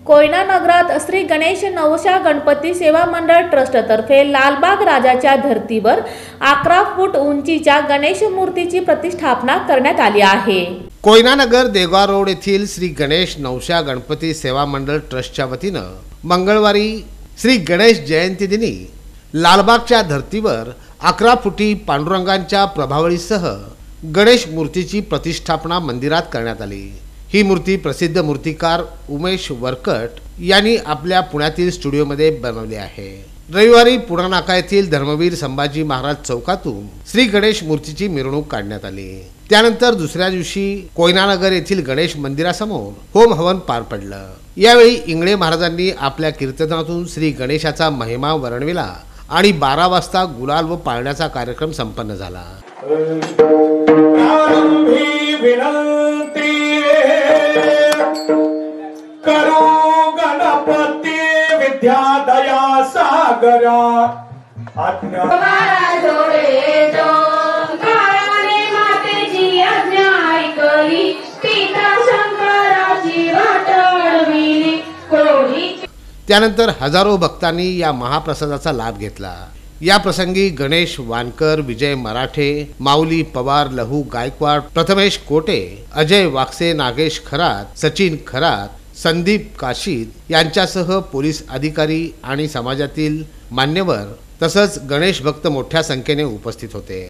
कोयना नगरात श्री गणेश नवशा गणपती सेवा मंडळ ट्रस्टतर्फे लालबाग राजाच्या धर्तीवर 11 फूट उंचीच्या गणेश मूर्तीची प्रतिष्ठापना करण्यात आली आहे। कोयना नगर देवगाव रोड येथील श्री गणेश नवशा गणपती सेवा मंडळ ट्रस्टच्या वतीनं मंगळवारी श्री गणेश जयंती दिनी लालबागच्या धर्तीवर 11 फुटी पांडुरंगांच्या प्रभावळीसह गणेश मूर्तीची प्रतिष्ठापना मंदिरात करण्यात आली। ही मूर्ती प्रसिद्ध मूर्तिकार उमेश वरकट यांनी आपल्या पुण्यातील स्टुडिओमध्ये बनवली आहे। रविवारी पुणा नाका येथील धर्मवीर संभाजी महाराज चौकातून श्री गणेश मूर्तीची मिरवणूक काढण्यात आली। त्यानंतर दुसऱ्या दिवशी कोयना नगर येथील गणेश मंदिरासमोर होम हवन पार पडलं। यावेळी इंगळे महाराजांनी आपल्या कीर्तनातून श्री गणेशाचा महिमा वर्णविला आणि 12 वाजता गुलाल व पाळण्याचा कार्यक्रम संपन्न झाला। करो गणपती विद्या दया सागरा त्यानंतर हजारो भक्तांनी या महाप्रसादाचा लाभ घेतला। या प्रसंगी गणेश वानकर, विजय मराठे, माऊली पवार, लहू गायकवाड, प्रथमेश कोटे, अजय वाक्से, नागेश खरात, सचिन खरात, संदीप काशीद यांच्यासह पोलीस अधिकारी आणि समाजातील मान्यवर तसंच गणेश भक्त मोठ्या संख्येने उपस्थित होते।